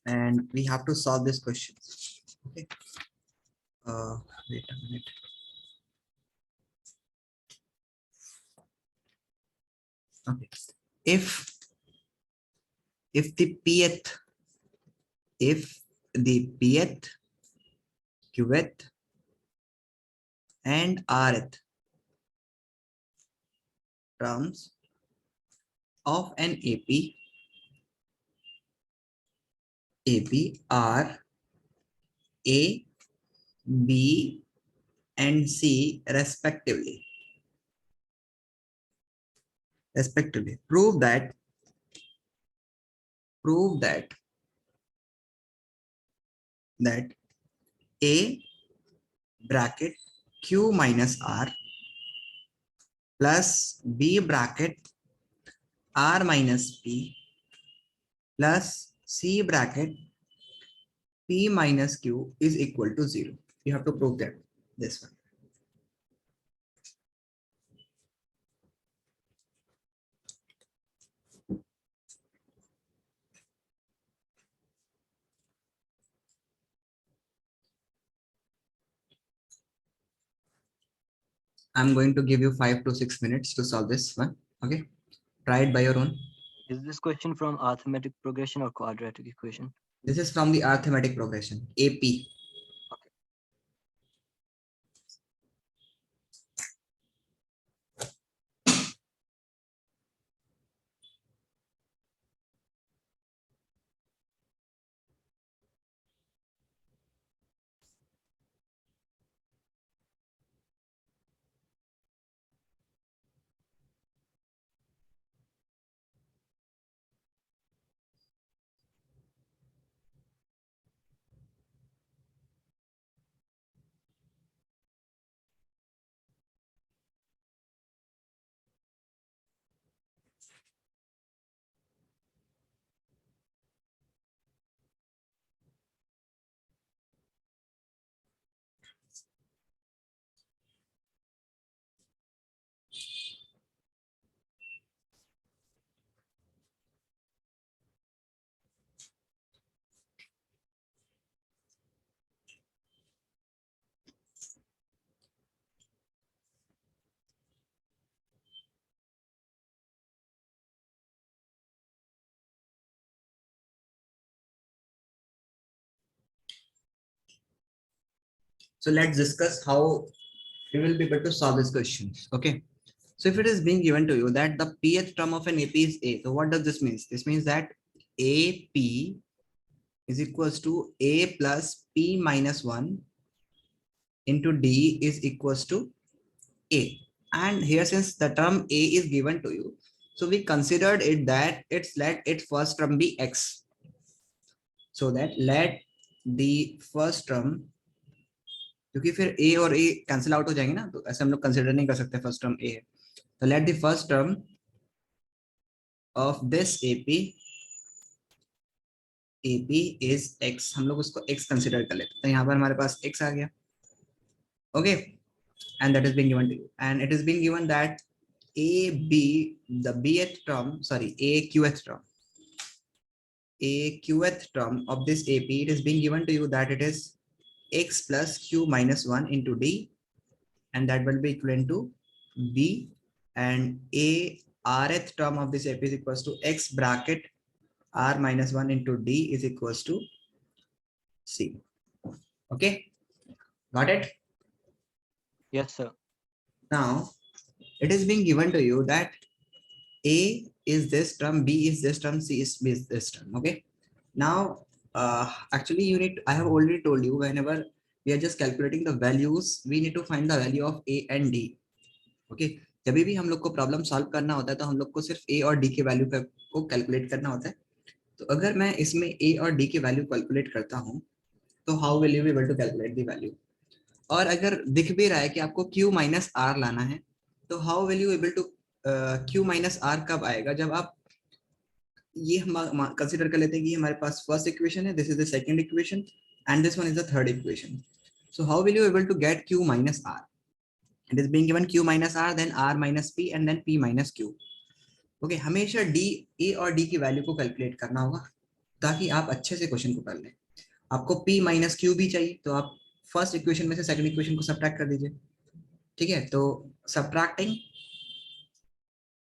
and we have to solve this question. Okay. Wait a minute. Okay. If the pth, if the pth, qth, and rth terms of an AP are A, B, and C respectively. Prove that A bracket Q minus R plus B bracket R minus P plus C bracket P minus Q is equal to 0. You have to prove that this one. I'm going to give you 5 to 6 minutes to solve this one. Okay, try it by your own. Is this question from arithmetic progression or quadratic equation? This is from the arithmetic progression, AP. Okay. So let's discuss how we will be able to solve this question. Okay. So if it is being given to you that the pth term of an AP is A, so what does this mean? This means that AP is equals to A plus P minus 1 into D is equals to A. And here, since the term A is given to you, so we considered it that let its first term be X. So that let the first term, क्योंकि फिर A और A cancel out हो जाएंगे ना, तो ऐसे हम लोग कंसिडर नहीं कर सकते फर्स्ट टर्म A है, तो let the first term of this AP is X. हम लोग उसको X कंसिडर कर लेते हैं, तो यहाँ पर हमारे पास X आ गया. Okay, and that is being given to you, and it is being given that the bth term, sorry, a qth term of this AP, it is being given to you that it is X plus Q minus 1 into D, and that will be equivalent to B, and a rth term of this AP is equals to X bracket R minus 1 into D is equals to C. Okay, got it? Yes, sir. Now it is being given to you that A is this term, B is this term, C is this term. Okay. Now, actually, I have already told you, whenever we are just calculating the values, we need to find the value of A and D. Okay. जब भी हम लोग को problem solve करना होता है तो हम लोग को सिर्फ A और D के वैल्यू को कैलकुलेट करना होता है. तो अगर मैं इसमें A और D के वैल्यू कैलकुलेट करता हूँ, तो how will you be able to calculate the value? और अगर दिख भी रहा है कि आपको Q माइनस R लाना है, तो how will you able to Q minus R कब आएगा? जब आप ये हम कंसीडर कर लेते हैं कि हमारे पास फर्स्ट इक्वेशन है, this is the second equation, and this one is the third equation. So how will you able to get Q minus R? It is being given Q minus R, then R minus P, and then P minus Q. Okay, हमेशा D, A और D की value को calculate करना होगा. ताकि आप अच्छे से क्वेश्चन को कर लें। आपको p माइनस क्यू भी चाहिए, तो आप फर्स्ट इक्वेशन में से सेकंड इक्वेशन को सब्ट्रैक्ट कर दीजिए। ठीक है, तो subtracting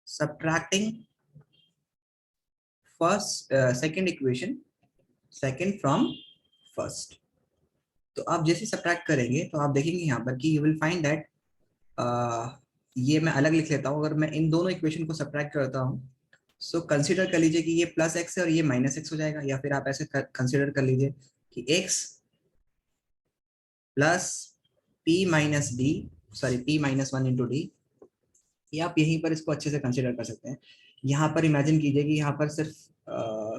subtracting first second equation second from first. तो आप जैसे सब्ट्रैक्ट करेंगे तो आप देखेंगे यहाँ पर कि यू विल फाइंड दैट, ये मैं अलग लिख लेता हूँ। अगर मैं इन दोनों इक्वेशन को सब्ट्रैक्ट करता हूँ, सो कंसीडर कर लीजिए कि ये प्लस एक्स है और ये माइनस एक्स हो जाएगा, या फिर आप ऐसे कंसीडर कर लीजिए कि x plus P minus D, sorry P minus one into d. ये आप यहीं पर इसको अच्छे से कंसीडर कर सकते हैं। यहाँ पर इमेजिन कीजिए कि यहाँ पर सिर्फ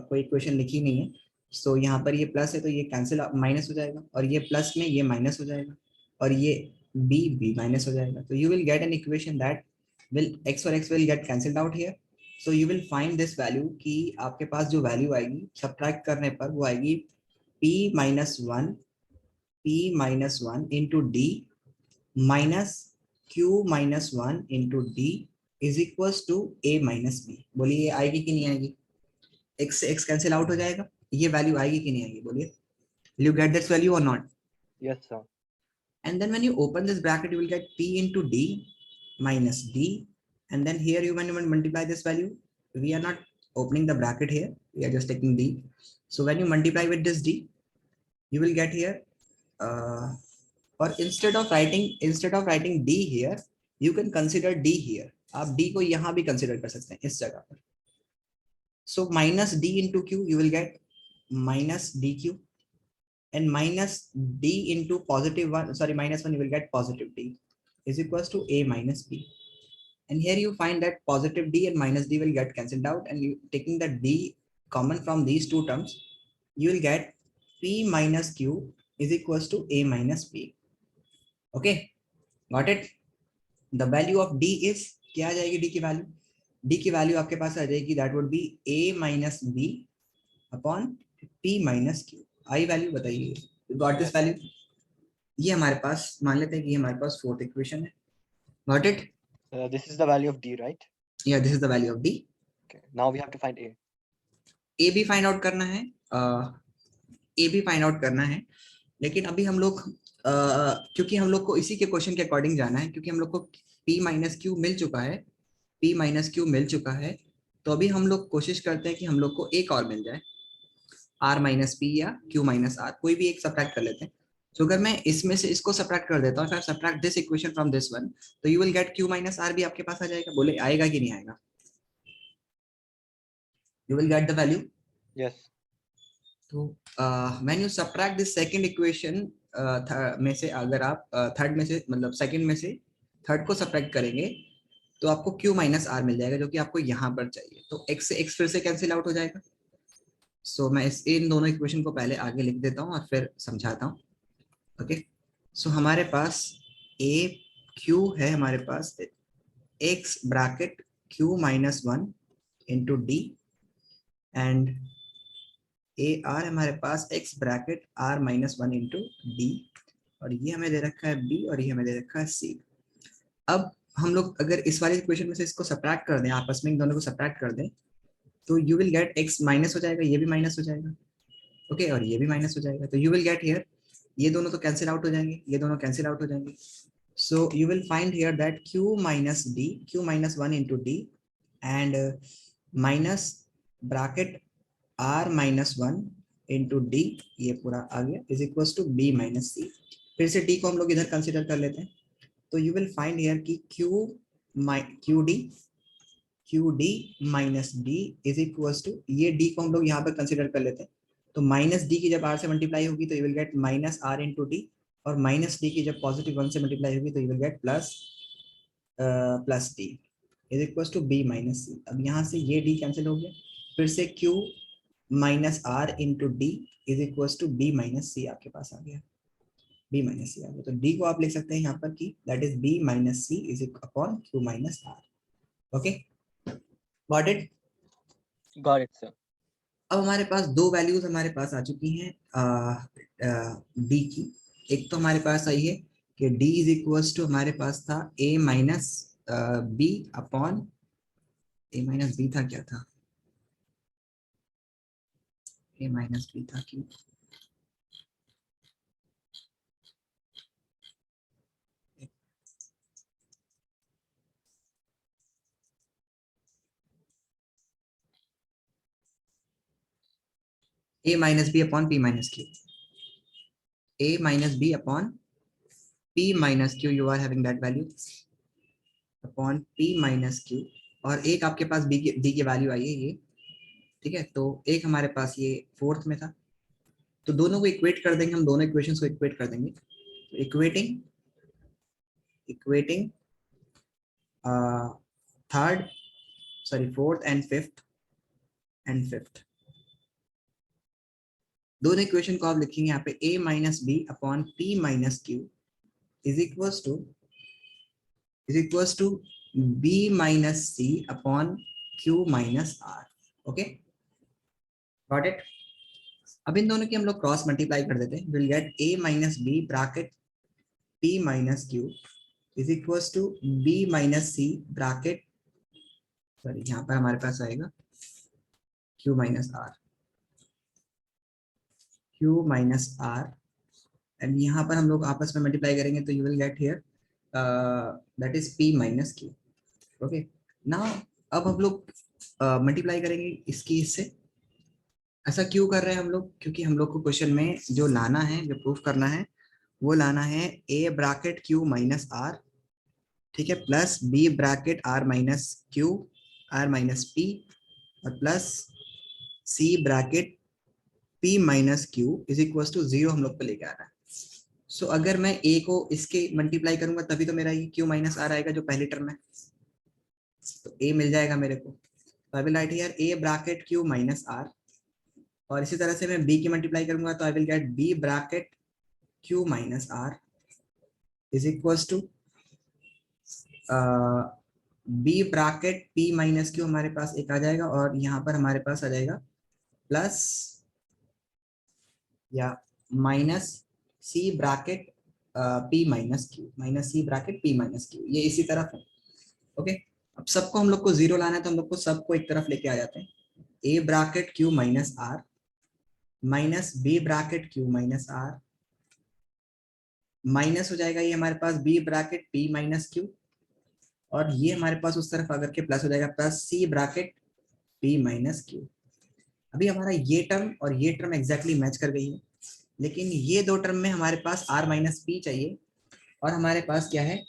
कोई इक्वेशन लिखी नहीं है। सो यहाँ पर ये प्लस है तो ये कैंसिल माइनस हो जाएगा, और ये प्लस में ये माइनस हो जाएगा, और ये बी माइनस हो जाएगा। तो you will get an equation that will x और x will get cancelled out here. So you will find this value कि आपके पास जो वैल्यू आएगी सब्ट्रैक्ट करने पर वो आएगी p-1 into D minus q-1 into D is equals to a minus B. बोलिए ये आएगी कि नहीं आएगी? x से x कैंसिल आउट हो जाएगा, ये वैल्यू आएगी कि नहीं आएगी? बोलिए, will you get this value or not? Yes, sir. And then when you open this bracket, you will get p into d minus d, and then here you when you multiply this value, we are not opening the bracket here, we are just taking d. So when you multiply with this d, you will get here, or instead of writing d here, you can consider d here. आप d को यहाँ भी consider कर सकते हैं इस जगह पर. So minus d into q, you will get minus dq, and minus d into positive one, sorry minus one, you will get positive d is equals to a minus b. And here you find that positive d and minus d will get cancelled out, and you taking the d common from these two terms, you will get p minus q is equals to a minus b. Okay, got it? The value of d is क्या आ जाएगी? d की value, d की value आपके पास आ जाएगी, that would be a minus b upon p minus q. I value बताइए, got this value? ये हमारे पास मान लेते हैं कि ये हमारे पास फोर्थ इक्वेशन है. Got it? This is the value of d, right? या this is the value of d. Okay. Now we have to find a. ए भी फाइंड आउट करना है, ए भी फाइंड आउट करना है, लेकिन अभी हम लोग क्योंकि हम लोग को इसी के क्वेश्चन के अकॉर्डिंग जाना है, क्योंकि हम लोग को p माइनस क्यू मिल चुका है, p माइनस क्यू मिल चुका है, तो अभी हम लोग कोशिश करते हैं कि हम लोग को एक और मिल जाए, r माइनस पी या q माइनस r, कोई भी एक सब्ट्रैक्ट कर लेते हैं. तो अगर मैं इसमें से इसको सब्ट्रैक्ट कर देता हूँ, फिर subtract this equation from this one, तो you will get q minus r भी आपके पास आ जाएगा. बोले आएगा कि नहीं आएगा? You will get the value. Yes. तो when you subtract this second equation में से, अगर आप थर्ड में से मतलब सेकंड में से थर्ड को सब्ट्रैक्ट करेंगे, तो आपको q माइनस r मिल जाएगा, जो कि आपको यहाँ पर चाहिए. तो x से x फिर से कैंसिल आउट हो जाएगा. सो मैं इन दोनों इक्वेशन को पहले आगे लिख देता हूँ और फिर समझाता हूँ. ओके, सो हमारे पास a q है, हमारे पास x bracket q minus one into d, and A R हमारे पास x bracket r minus one into d, और ये हमें दे रखा है b, और ये हमें दे रखा है c. अब हम लोग अगर इस वाले इक्वेशन में से इसको सब्ट्रैक्ट कर दें, आपस में इन दोनों को सब्ट्रैक्ट कर दें, तो you will gate x minus हो जाएगा, ये भी माइनस हो जाएगा. ओके, और ये भी माइनस हो जाएगा. तो यू विल गेट हियर, ये दोनों तो कैंसिल आउट हो जाएंगे, ये दोनों कैंसिल आउट हो जाएंगे. So you will find here that q minus d, q minus one into d, and minus bracket r minus one into d, ये पूरा आ गया, is equals to b minus c. फिर से d को हम लोग इधर कंसिडर कर लेते हैं. तो यू विल फाइंड हियर कि Q D minus D is equals to, ये d को हम लोग यहाँ पर कंसिडर कर लेते हैं. तो माइनस डी की जब r से मल्टीप्लाई होगी तो you will get minus r into d, और माइनस डी की जब पॉजिटिव वन से मल्टीप्लाई होगी तो you will get plus d is equals to b minus c. अब यहाँ से ये d कैंसिल हो गया, फिर से q minus r into D is equals to b minus c आपके पास आ गया, b माइनस सी आ गया. तो d को आप लिख सकते हैं यहाँ पर कि that is b minus C is upon q minus r. Okay, got it? Got it, sir. अब हमारे पास दो वैल्यूज हमारे पास आ चुकी हैं d की. एक तो हमारे पास आई है कि d इज इक्वल्स टू, हमारे पास था a minus B upon, a minus B था, क्या था, ए माइनस बी था Q, A minus B upon P minus Q, A minus B upon P minus Q, you are having that value upon P minus Q, और एक आपके पास D की value आई है ये, ठीक है। तो एक हमारे पास ये फोर्थ में था, तो दोनों को इक्वेट कर देंगे हम, दोनों इक्वेशंस को इक्वेट कर देंगे। Equating equating third, sorry fourth and fifth, दोनों इक्वेशन को आप लिखेंगे यहाँ पे a minus B upon P minus Q is equals to b minus C upon q minus R. Okay, got it. अब इन दोनों की हम लोग क्रॉस मल्टीप्लाई कर देते हैं, will get a minus B bracket p minus Q is equals to b minus C bracket, sorry यहाँ पर हमारे पास आएगा q minus R, q minus are, and यहाँ पर हम लोग आपस में मल्टीप्लाई करेंगे तो you will get here that is p minus Q. Okay, now अब हम लोग मल्टीप्लाई करेंगे इसकी इससे। ऐसा क्यों कर रहे हैं हम लोग, क्योंकि हम लोग को क्वेश्चन में जो लाना है, जो प्रूफ करना है, वो लाना है a bracket q minus R, ठीक है, plus b bracket r minus Q r minus p, और plus c bracket p minus Q is equal to 0 हम लोग को लेके आ रहा है। सो अगर मैं a को इसके मल्टीप्लाई करूंगा तभी तो मेरा ये q माइनस r आएगा जो पहली टर्म है, तो a मिल जाएगा मेरे को। तो I will write here a bracket q minus r, और इसी तरह से मैं b की मल्टीप्लाई करूंगा तो I will get b bracket q minus r is equals to b bracket p minus q, हमारे पास एक आ जाएगा, और यहाँ पर हमारे पास आ जाएगा प्लस या minus c bracket p minus Q, minus c bracket p minus Q, ये इसी तरफ है। ओके, अब सबको हम लोग को जीरो लाना है तो हम लोग को सबको एक तरफ लेके आ जाते हैं, a bracket q minus r minus b bracket q minus r, minus हो जाएगा ये हमारे पास b bracket p minus q, और ये हमारे पास उस तरफ आकर के प्लस हो जाएगा plus c bracket p minus q। अभी हमारा ये टर्म और ये टर्म एग्जैक्टली मैच कर गई है, लेकिन ये दो टर्म में हमारे पास r माइनस पी चाहिए, और हमारे पास क्या है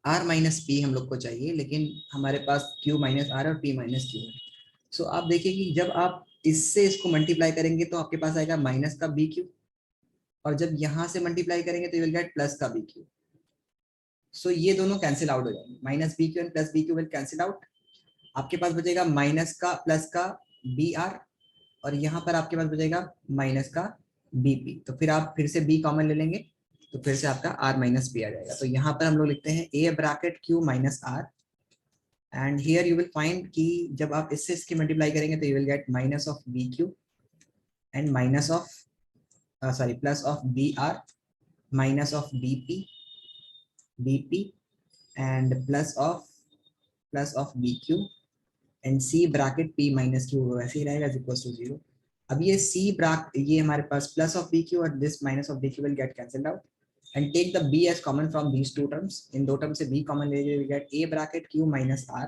r माइनस पी हम लोग को चाहिए, लेकिन हमारे पास q माइनस आर और p माइनस क्यू है। सो आप देखिए कि जब आप इससे इसको मल्टीप्लाई करेंगे तो आपके पास आएगा माइनस का बी क्यू, और जब यहाँ से मल्टीप्लाई करेंगे तो यू विल गेट प्लस का बी क्यू। सो ये दोनों कैंसिल आउट हो जाएंगे, minus B Q and plus B Q will cancel out, आपके पास बचेगा माइनस का प्लस का बी आर, और यहाँ पर आपके पास बचेगा माइनस का बी पी। तो फिर आप फिर से बी कॉमन ले लेंगे तो फिर से आपका आर माइनस पी आ जाएगा। तो यहाँ पर हम लोग लिखते हैं a bracket q minus are, and here you will find कि जब आप इससे इसकी मल्टीप्लाई करेंगे तो you will get minus of b Q and minus of sorry plus of b r minus of b p and plus of b Q and c bracket p minus q वैसे ही रहेगा is equal to 0। अब ये c bracket ये हमारे पास plus of bq और this minus of bq will get cancelled out, and take the b as common from these two terms, इन दो टर्म से b कॉमन ले लीजिए, get a bracket q minus r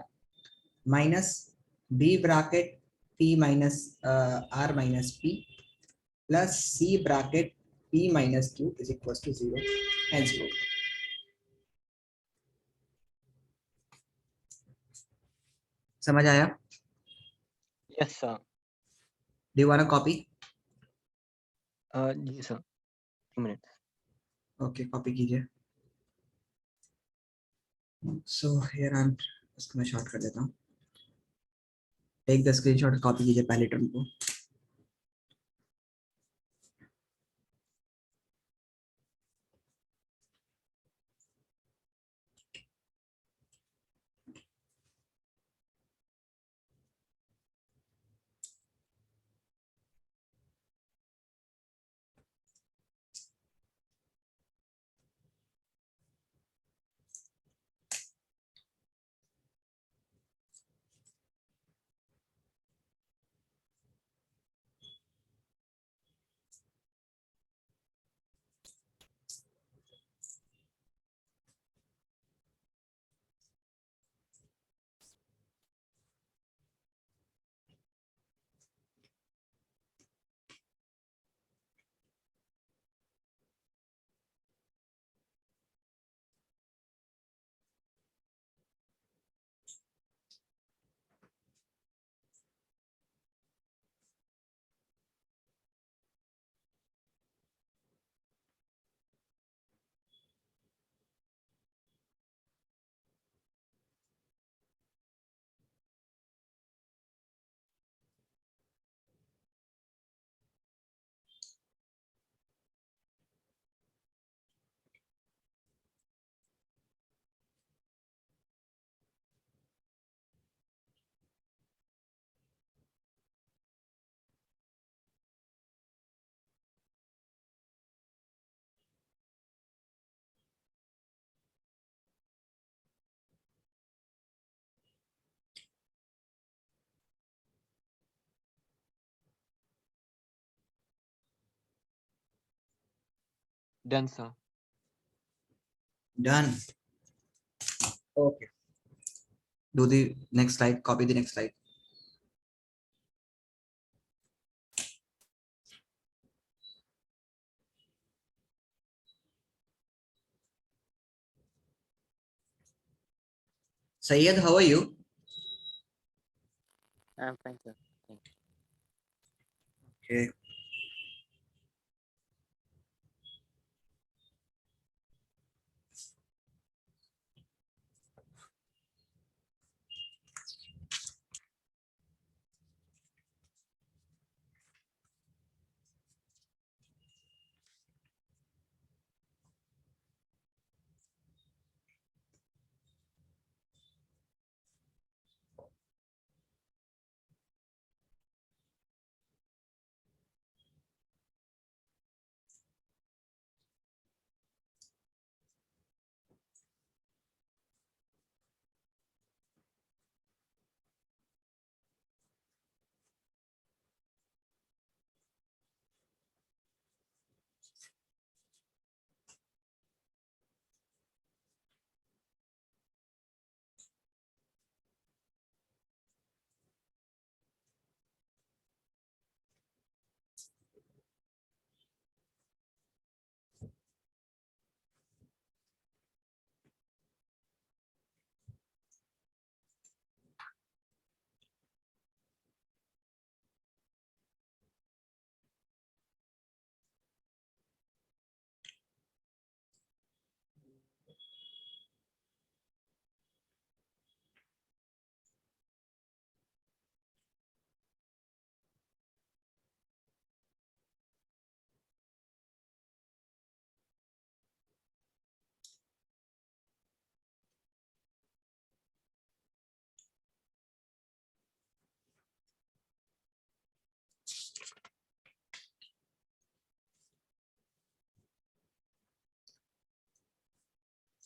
minus b bracket p minus r minus p plus c bracket p minus q is equal to 0 and 0। समझ आया? Yes, sir. Do you want a copy? Yes, sir. 2 minutes. Okay, copy कीजिए। So here I am, इसको मैं short कर देता हूँ, take the screenshot, copy कीजिए पहले टर्म को। Done, sir. Done. Okay. Do the next slide. Copy the next slide. Sayed, how are you? I'm fine, sir. Thank Okay.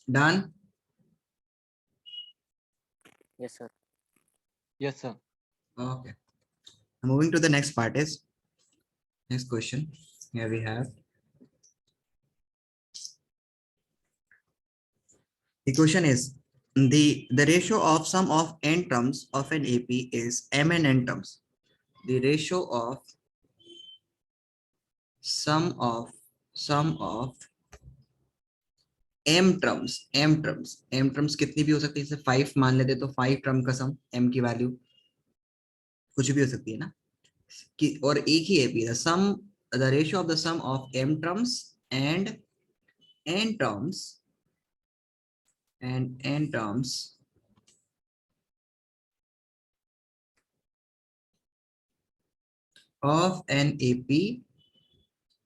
Done. you. Yes, sir. Yes, sir. Okay. Moving to the next part is next question. Here we have the question is the ratio of sum of n terms of an AP is mn n terms. The ratio of sum of sum of m terms कितनी भी हो सकती है, जैसे 5 मान लेते तो 5 term का सम m की वैल्यू कुछ भी हो सकती है ना, कि और एक ही AP the sum the ratio of the sum of m terms and n terms and n terms of an AP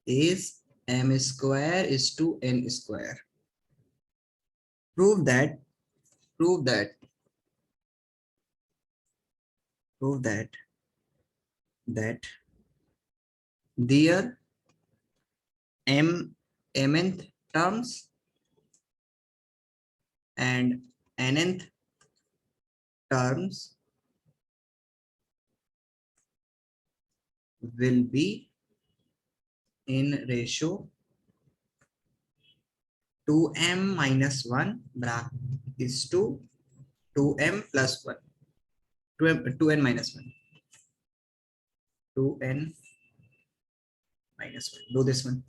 is m square is to n square. Prove that, prove that, prove that, that their mnth terms and nth terms will be in ratio 2m minus 1 is to 2m plus 1, 2n minus 1, 2n minus 1. Do this one.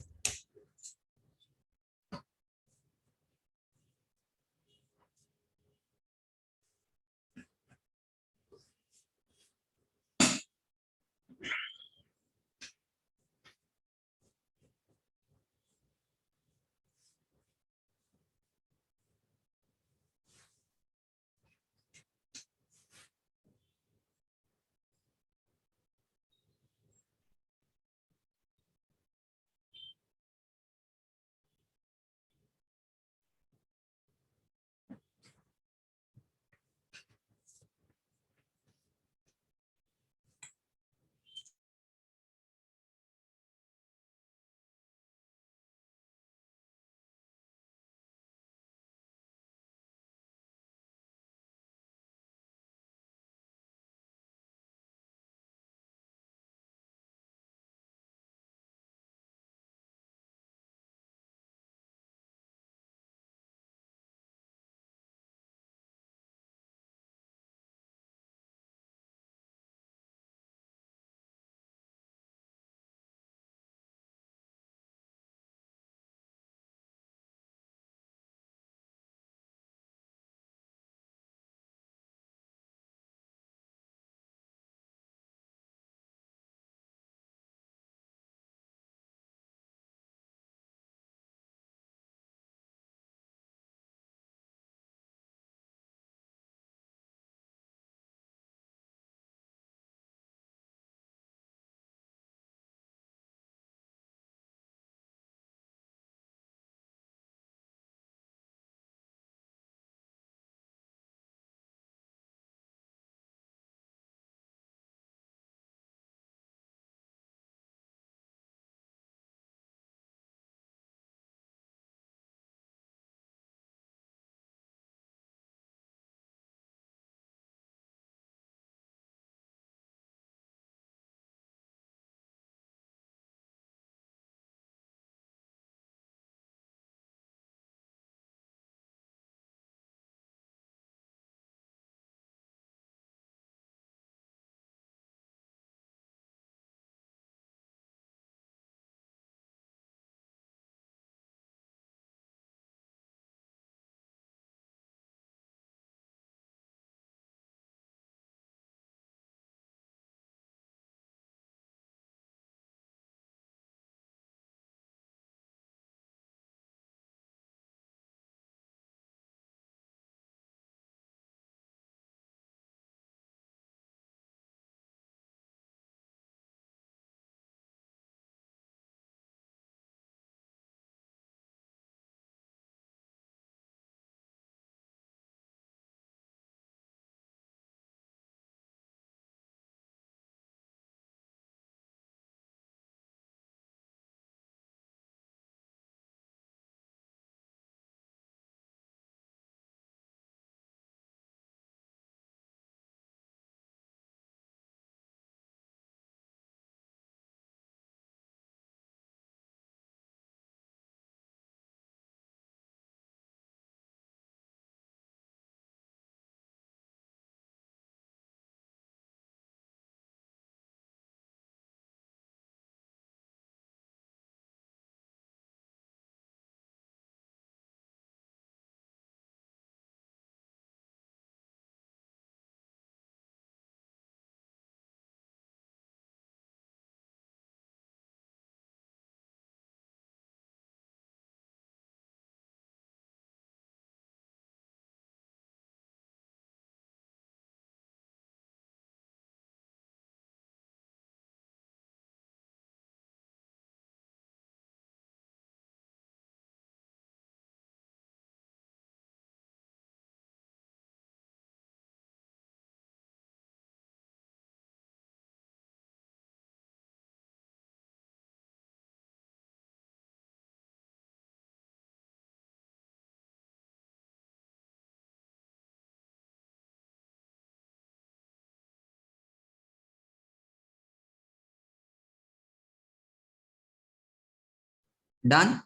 Done,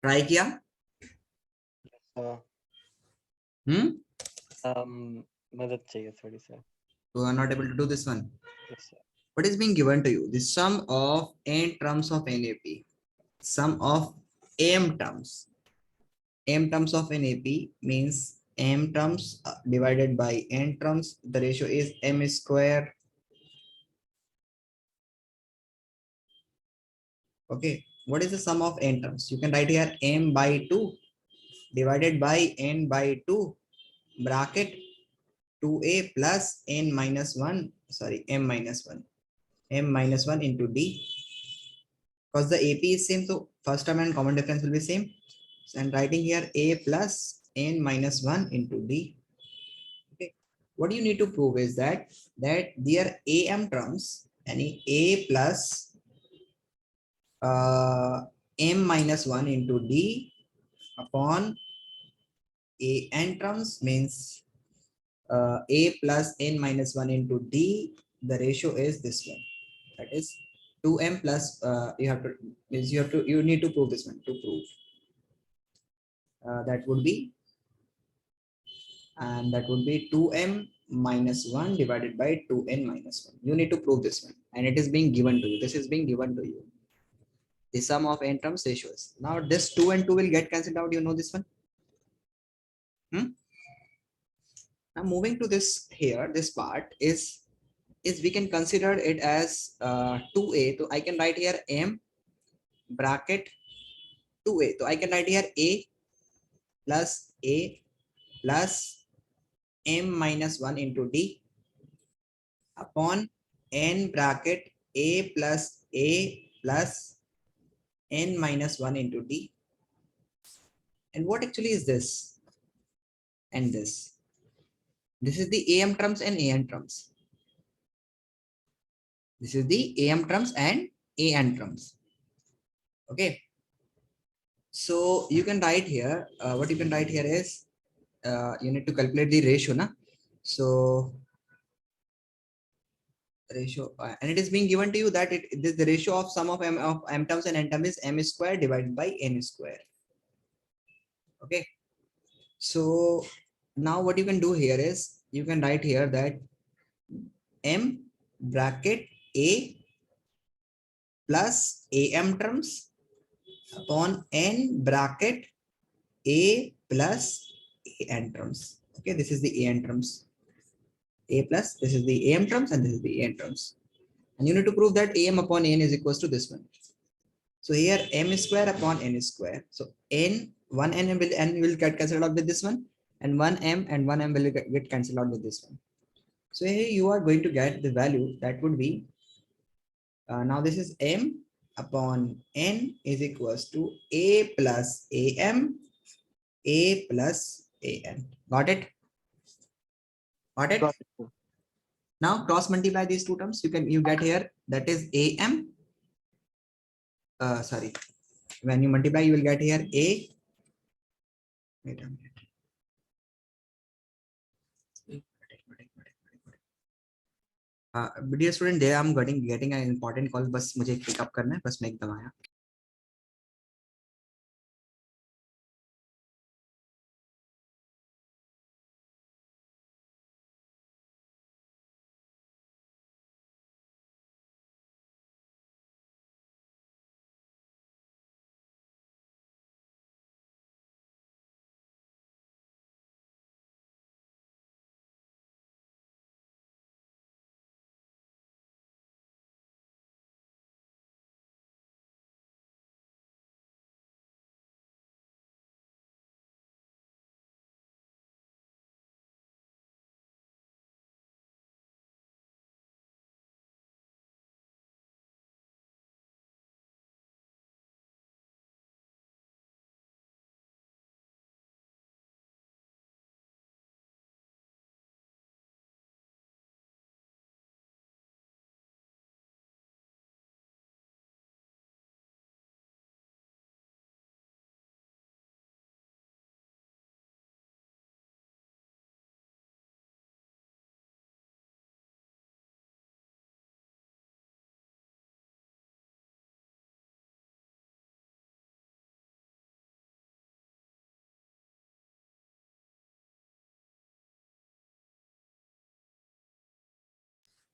try किया? Uh, मदद चाहिए थोड़ी सा. You are not able to do this one. Yes, sir. What is being given to you? The sum of n terms of NAP, sum of m terms. M terms of NAP means m terms divided by n terms. The ratio is m square. Okay, what is the sum of n terms? You can write here m by 2 divided by n by 2 bracket 2a plus n minus 1, sorry, m minus 1, m minus 1 into d, because the AP is same, so first term and common difference will be same. So I'm writing here a plus n minus 1 into d. Okay, what you need to prove is that their am terms, any a plus m minus 1 into d upon a n terms means a plus n minus 1 into d, the ratio is this one, that is 2m plus you have to, means you need to prove this one. To prove that would be, and that would be 2m minus 1 divided by 2n minus 1. You need to prove this one, and it is being given to you. This is being given to you, the sum of n terms ratios. Now this 2 and 2 will get cancelled out, you know this one. Now moving to this here, this part is we can consider it as 2a. So I can write here m bracket 2a. So I can write here a plus m minus 1 into d upon n bracket a plus n minus 1 into d. And what actually is this and this? This is the am terms and an terms. This is the am terms and an terms. Okay, so you can write here, what you can write here is, you need to calculate the ratio na. So ratio, and it is being given to you that this, the ratio of sum of m terms and n terms is m square divided by n square. Okay, so now what you can do here is you can write here that m bracket a plus am terms upon n bracket a plus an terms. Okay, this is the an terms, a plus, this is the am terms, and this is the an terms, and you need to prove that am upon n is equals to this one. So here m square upon n square, so n, 1 n will get cancelled out with this one, and 1 m and 1 m will get cancelled out with this one. So here you are going to get the value that would be, now this is m upon n is equals to a plus am, a plus an. Got it? Got it? Got it, sir. Now cross multiply these two terms. You get here, that is am. Sorry, when you multiply, you will get here a. Wait a minute. Dear student, there I'm getting an important call. बस मुझे pick up करना है, बस मैं एकदम आया.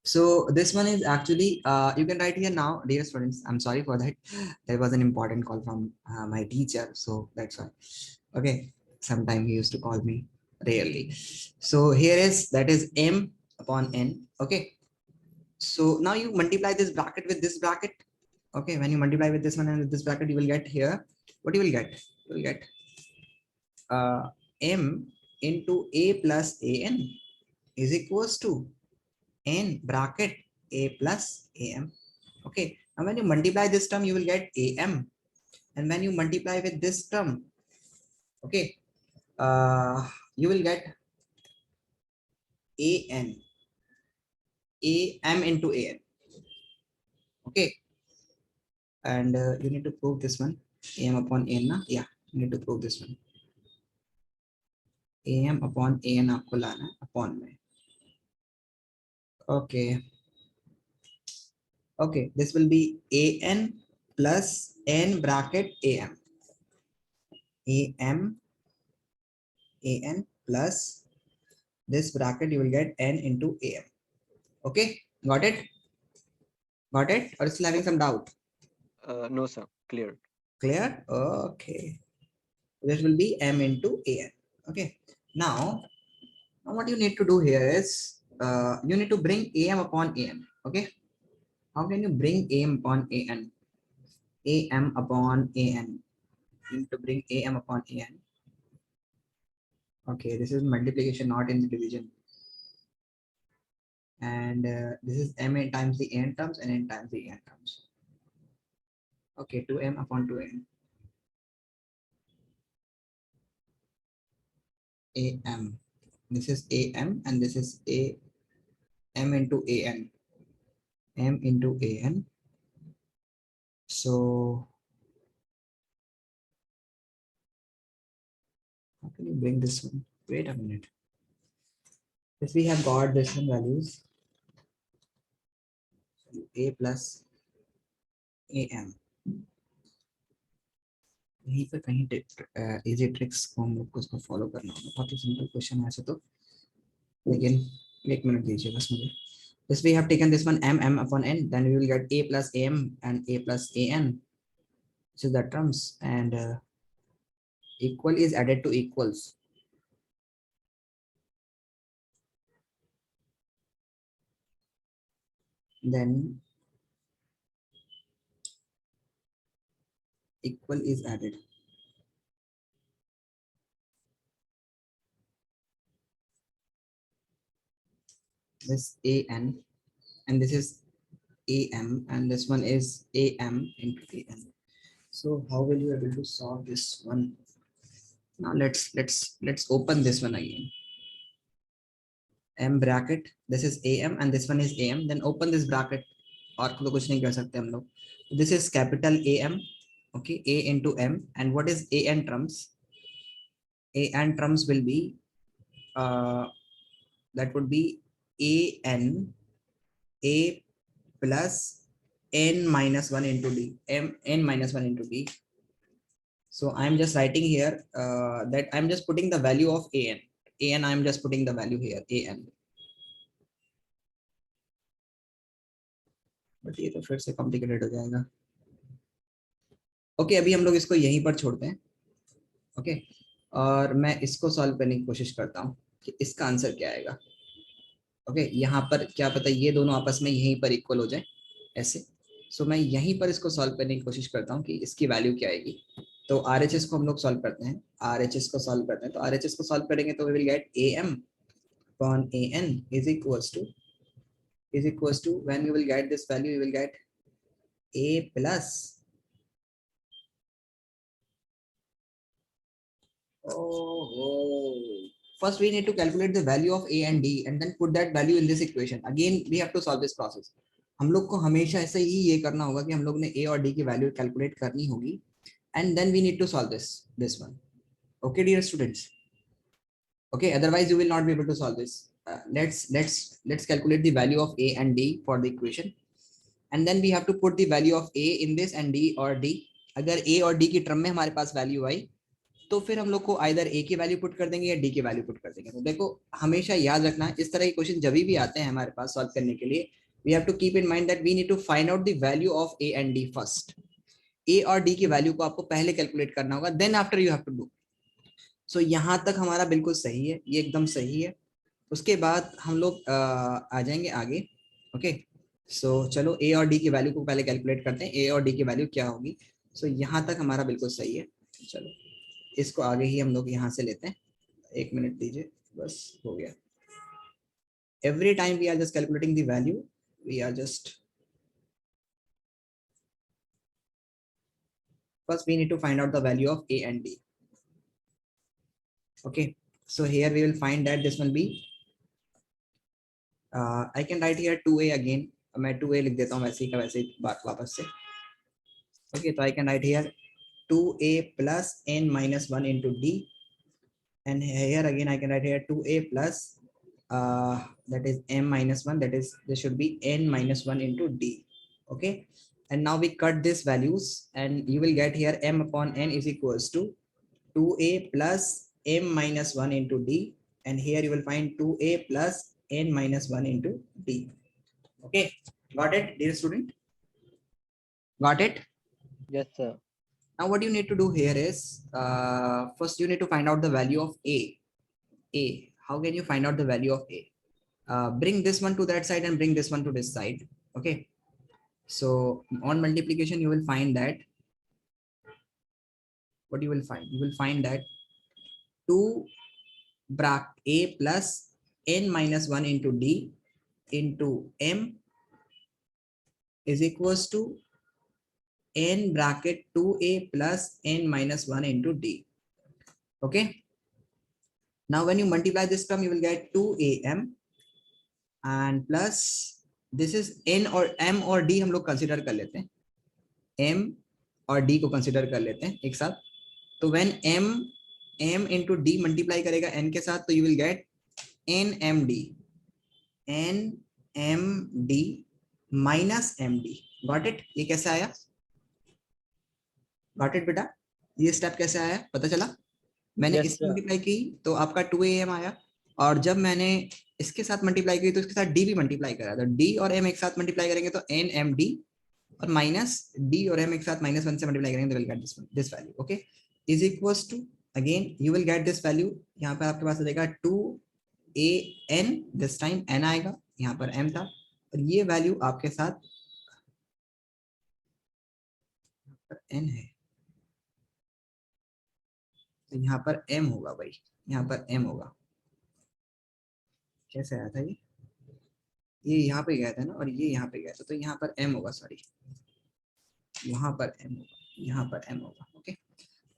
So this one is actually you can write here now, dear students. I'm sorry for that. There was an important call from my teacher, so that's why. Okay, sometime he used to call me, rarely. So here is, that is m upon n. Okay, so now you multiply this bracket with this bracket. Okay, when you multiply with this one and with this bracket, you will get here, what you will get, you will get m into a plus an is equals to n bracket a plus am. Okay, now when you multiply this term, you will get am, and when you multiply with this term, okay, you will get an, am into an. Okay, and you need to prove this one, am upon an na, yeah, you need to prove this one, am upon an आपको लाना है upon में. Okay, okay, this will be an plus n bracket am, am plus this bracket, you will get n into am. Okay, got it, got it, or still having some doubt? No, sir. Clear. Clear? Okay, this will be m into an. Okay, now what you need to do here is you need to bring am upon an. Okay, how can you bring am upon an? Am upon an, you need to bring am upon an. Okay, this is multiplication, not in the division, and this is m times the n terms and n times the n terms. Okay, 2m upon 2n, am, this is am, and this is a m into an, m into an. So how can you bring this one? Wait a minute, if we have got this one values, a plus am, यहीं पर कहीं easy tricks को हम लोग को उसको follow करना होगा. बहुत ही सिंपल क्वेश्चन है ऐसे तो, लेकिन एक मिनट दीजिए बस मुझे. This we have taken this one m upon n, then we will get a plus am and a plus an. This is the terms, and equal is added to equals. Then equal is added. This an, and this is am, and this one is am into an. So how will you able to solve this one? Now let's open this one again. M bracket, this is am and this one is am, then open this bracket, और तो कुछ नहीं कर सकते हम लोग. This is capital am, okay, a into m, and what is an terms? An terms will be that would be an a plus n minus 1 into d, n minus 1 into d. So I'm just writing here that I'm just putting the value of an I'm just putting the value here, an. But ये तो फिर से complicated हो जाएगा. Okay, अभी हम लोग इसको यहीं पर छोड़ते हैं. ओके, और मैं इसको सॉल्व करने की कोशिश करता हूँ कि इसका आंसर क्या आएगा. ओके, यहाँ पर क्या पता ये दोनों आपस में यहीं पर इक्वल हो जाए ऐसे. सो मैं यहीं पर इसको सॉल्व करने की कोशिश करता हूँ कि इसकी वैल्यू क्या आएगी. तो RHS को हम लोग सॉल्व करते हैं, RHS को सॉल्व करते हैं. तो RHS को सॉल्व करेंगे तो we will get am upon an is equals to when you will get this value, you will get a plus first we need to calculate the value of a and d and then put that value in this equation. Again we have to solve this process. हम लोग को हमेशा ऐसे ही ये करना होगा कि हम लोग ने a और d की वैल्यू कैलकुलेट करनी होगी, and then we need to solve this one. Okay dear students, okay, otherwise you will not be able to solve this. Let's calculate the value of a and d for the equation, and then we have to put the value of a in this and d or d. अगर a और d की term में हमारे पास value आई तो फिर हम लोग को आइदर a की वैल्यू पुट कर देंगे या d की वैल्यू पुट कर देंगे. तो देखो हमेशा याद रखना, इस तरह के क्वेश्चन जब भी आते हैं हमारे पास सॉल्व करने के लिए, we have to keep in mind that we need to find out the value of a and d first. a और d की वैल्यू को आपको पहले कैलकुलेट करना होगा, then after you have to do. So यहाँ तक हमारा बिल्कुल सही है, ये एकदम सही है. उसके बाद हम लोग आ जाएंगे आगे. ओके, सो चलो a और d की वैल्यू को पहले कैलकुलेट करते हैं, a और d की वैल्यू क्या होगी. सो यहाँ तक हमारा बिल्कुल सही है. चलो इसको आगे ही हम लोग यहाँ से लेते हैं. 1 मिनट दीजिए, बस हो गया. Every time we are just calculating the value, we are just first we need to find out the value of a and d. Okay, so here we will find that this will be I can write here 2a again. मैं 2a लिख देता हूँ वैसे ही का वैसे ही बात वापस से. Okay, so I can write here 2a plus n minus 1 into d, and here again I can write here 2a plus that is m minus 1, that is this should be n minus 1 into d. Okay, and now we cut these values and you will get here m upon n is equals to 2a plus m minus 1 into d, and here you will find 2a plus n minus 1 into d. Okay, got it, dear student? Got it? Yes, sir. Now what you need to do here is first you need to find out the value of a. How can you find out the value of a? Bring this one to that side and bring this one to this side. Okay, so on multiplication you will find that what you will find, you will find that 2 bracket a plus n minus 1 into d into m is equals to n bracket 2a plus n minus 1 into d. Okay, now when you multiply this term you will get 2am and plus this is n और m और d हम लोग consider कर लेते हैं, m और d को consider कर लेते हैं एक साथ. तो when m into d multiply करेगा n के साथ तो you will get nmd minus md. Got it? ये कैसे आया? Got it बेटा? ये स्टेप कैसे आया पता चला? मैंने Yes, इससे sir. मल्टीप्लाई की तो आपका 2am आया, और जब मैंने इसके साथ मल्टीप्लाई की तो इसके साथ d भी मल्टीप्लाई करा, तो d और m एक साथ मल्टीप्लाई करेंगे तो nmd, और माइनस d और m एक साथ -1 से मल्टीप्लाई करेंगे तो will get this value. Okay, is equals to again you will get this value. यहाँ पर आपके पास आ जाएगा 2an, दिस टाइम n आएगा, यहाँ पर m था, और ये वैल्यू आपके साथ n है तो यहाँ पर m होगा भाई, यहाँ पर m होगा. कैसे आया था ये यहाँ पे गया था ना, और ये यहाँ पे गया था, तो यहाँ पर m होगा, सॉरी यहाँ पर m होगा, यहाँ पर m होगा. ओके,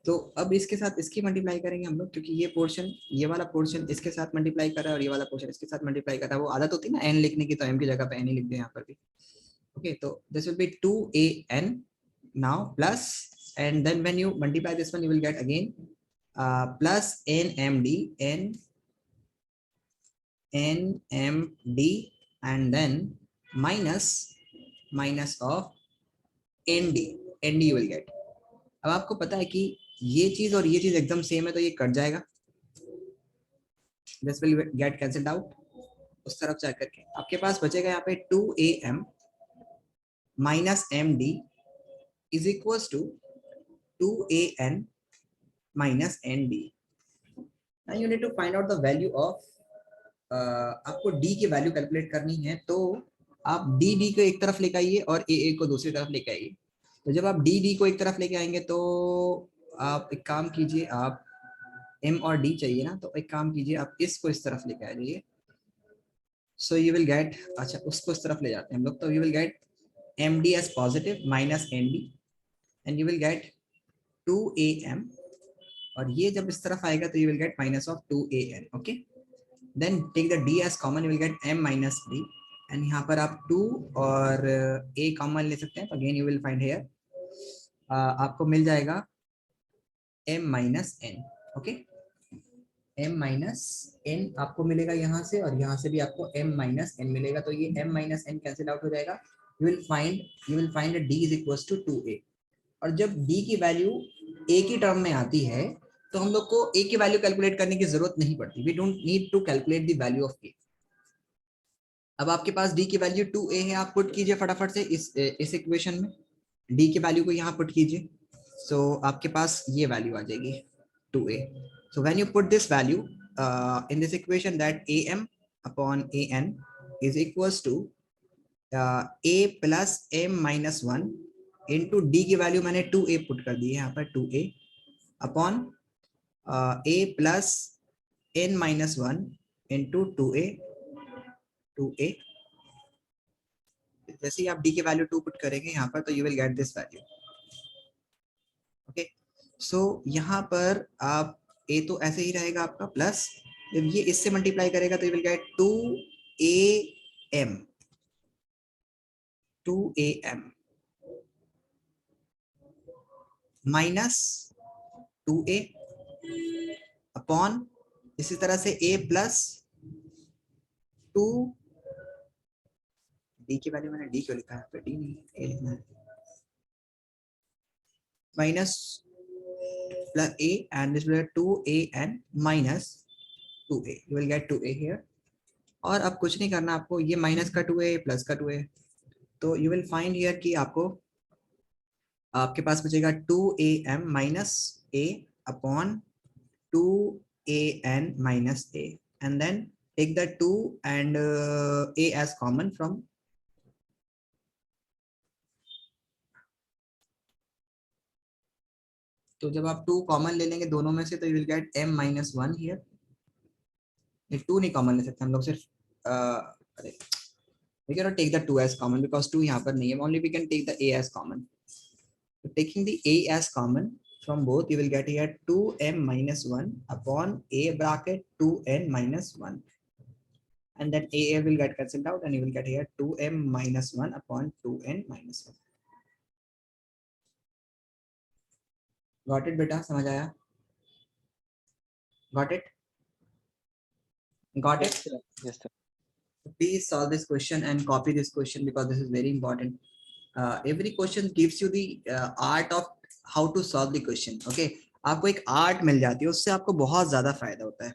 तो अब इसके साथ इसकी मल्टीप्लाई करेंगे हम लोग, क्योंकि ये पोर्शन, ये वाला पोर्शन इसके साथ मल्टीप्लाई कर रहा है और ये वाला पोर्शन इसके साथ मल्टीप्लाई कर रहा है. वो आदत होती है ना n लिखने की, तो m की जगह पे n ही लिख दे यहाँ पर भी. ओके, तो this will be 2an now plus, and then when you multiply this one you will get again plus nmd and then minus of nd you will get. अब आपको पता है कि ये चीज और ये चीज एकदम सेम है तो ये कट जाएगा, this will get cancelled out. उस तरफ जा करके आपके पास बचेगा यहाँ पे 2am minus md is equals to 2an minus nd. Now you need to find out the value of आपको d की वैल्यू कैलकुलेट करनी है, तो आप dd को एक तरफ लेके आइए और a को दूसरी तरफ लेके आइए. तो जब आप dd को एक तरफ लेके आएंगे तो आप एक काम कीजिए, आप m और d चाहिए ना, तो एक काम कीजिए आप इसको इस तरफ लेके आ जाइए. सो यू विल गेट, अच्छा उसको इस तरफ ले जाते हैं हम लोग, तो you will gate md as positive minus nd and you will get 2am, और ये जब इस तरफ आएगा तो you will get minus of 2an. okay, then take the d as common, you will get m minus d, and यहाँ पर आप 2 और a कॉमन ले सकते हैं, तो again you will find here आपको मिल जाएगा m minus n. okay, m minus n आपको मिलेगा यहाँ से, और यहाँ से भी आपको m minus n मिलेगा, तो ये m minus n cancel out हो जाएगा. you will find that d is equals to 2a, और जब d की वैल्यू a की टर्म में आती है तो हम लोग को a की वैल्यू कैलकुलेट करने की जरूरत नहीं पड़ती. we don't need to calculate the value of a. अब आपके पास डी की वैल्यू 2a है, आप पुट कीजिए फटाफट से इस इक्वेशन में डी की वैल्यू को यहाँ पुट कीजिए, सो आपके पास ये वैल्यू आ जाएगी 2a. So when you put this value in this equation that am upon an is equals to a plus m minus 1 into D की वैल्यू मैंने 2a पुट कर दी है यहाँ पर 2a upon a plus n minus 1 into 2a. जैसे ही आप d की वैल्यू 2 पुट करेंगे यहाँ पर तो you will get this value. Okay, so यहाँ पर आप a तो ऐसे ही रहेगा आपका प्लस, जब ये इससे मल्टीप्लाई करेगा तो you will gate 2am minus 2a upon इसी तरह से a प्लस 2, d की वैल्यू मैंने d क्यों लिखा है, d नहीं a लिखना है, minus plus a and this will get 2a and minus 2a. You will get 2a here. और अब कुछ नहीं करना आपको, ये माइनस का 2a प्लस का 2a, तो यू विल फाइंड हियर कि आपको आपके पास बचेगा 2am minus a upon 2an minus a, and then take the 2 and a as common from. तो जब आप 2 कॉमन ले लेंगे दोनों में से तो you will gate m minus 1 here. ये 2 नहीं कॉमन ले सकते हम लोग, सिर्फ अरे we cannot take the 2 as common because 2 यहाँ पर नहीं है, only we can take the a as common. So taking the a as common from both, you will get here 2m minus 1 upon a bracket 2n minus 1, and then a will get cancelled out and you will get here 2m minus 1 upon 2n minus 1. Got it बेटा, समझ आया? Got it? Got it? Yes, sir. Yes, sir. Please solve this question and copy this question because this is very important. Every question gives you the art of how to solve the question. Okay, आपको एक art मिल जाती है, उससे आपको बहुत ज्यादा फायदा होता है.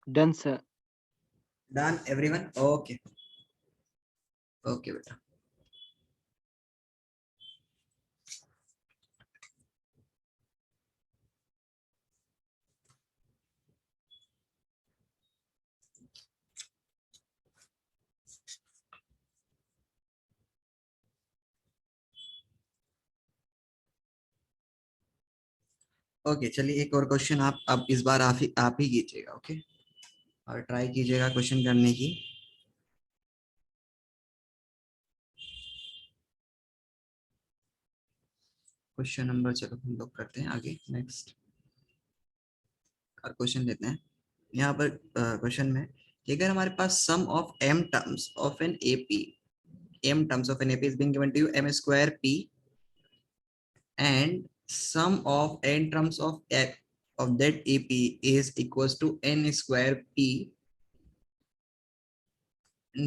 Done, sir. Done, everyone? Okay. Okay, beta. Okay, चलिए एक और क्वेश्चन आप अब इस बार आप ही कीजिएगा, ओके, और ट्राई कीजिएगा क्वेश्चन करने की। क्वेश्चन नंबर, चलो हम लोग करते हैं आगे, नेक्स्ट क्वेश्चन लेते हैं। यहाँ पर क्वेश्चन में कि अगर हमारे पास sum of m terms of an AP, m terms of an AP is being given to you, m square p, and sum of n terms of that AP is equals to n square p,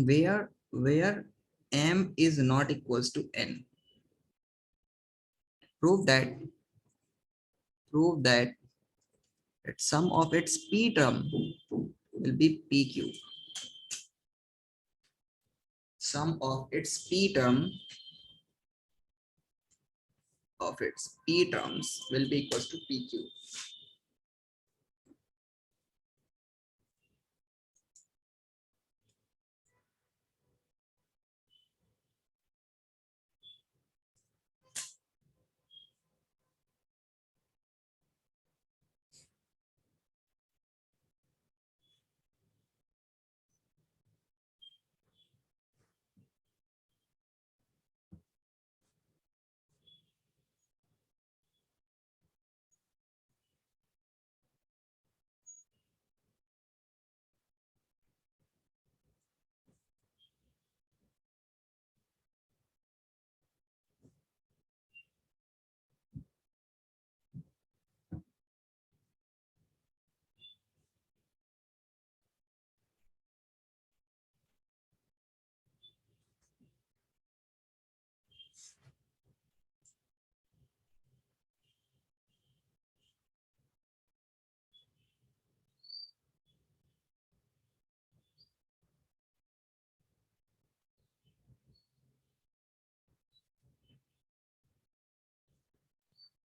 where m is not equals to n. Prove that sum of its p term will be pq. Sum of its p terms will be equals to pq.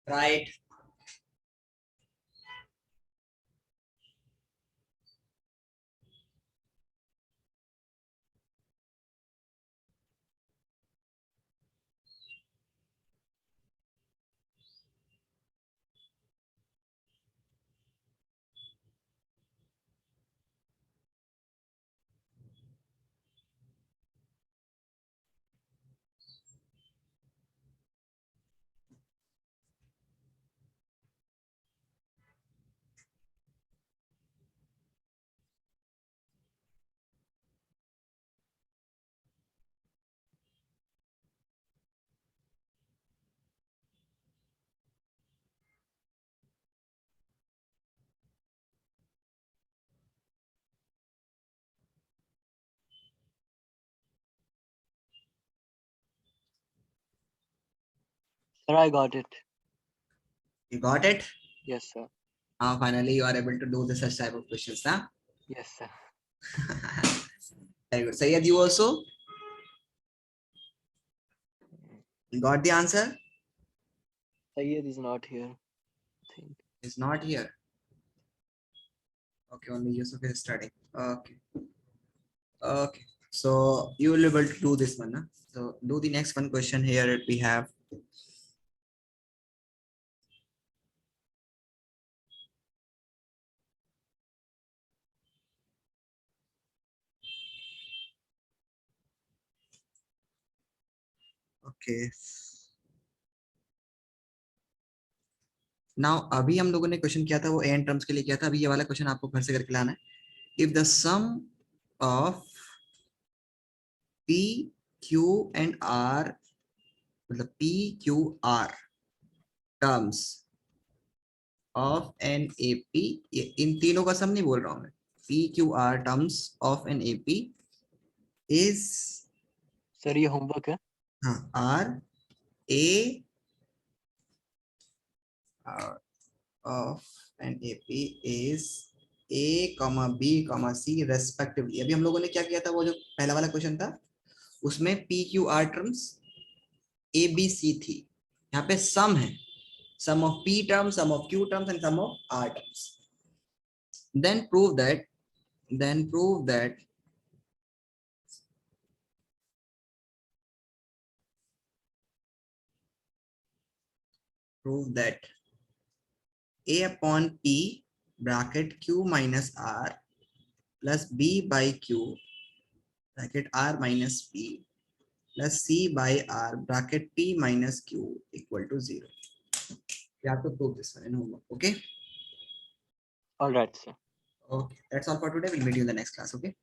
Right. Sir, I got it. You got it? Yes, sir. Now finally you are able to do this such type of questions, huh? Yes, sir. Very good. Sayed, you also got the answer? Sayyid is not here, I think. Is not here. Okay, only Yusuf is studying. Okay. Okay. So you will be able to do this one. Huh? So do the next one question here. We have okay. Now अभी हम लोगों ने question किया था वो n terms के लिए किया था, अभी ये वाला क्वेश्चन आपको घर से करके लाना है. If the sum of P, Q and R, मतलब P, Q, R terms of an AP, इन तीनों का सम नहीं बोल रहा हूँ मैं, P, Q, R terms of an AP is Sir, ये homework है. R A of an AP is A, B, C respectively. अभी हम लोगों ने क्या किया था, वो जो पहला वाला क्वेश्चन था उसमें P Q R terms A B C थी, यहाँ पे सम है, sum of P terms, sum of Q terms and sum of R terms. Then prove that, then prove that prove that A upon P bracket Q minus R plus B by Q bracket R minus P plus C by R bracket P minus Q equal to 0. You have to prove this one in homework. Okay. All right, sir. Okay. That's all for today. We'll meet you in the next class. Okay.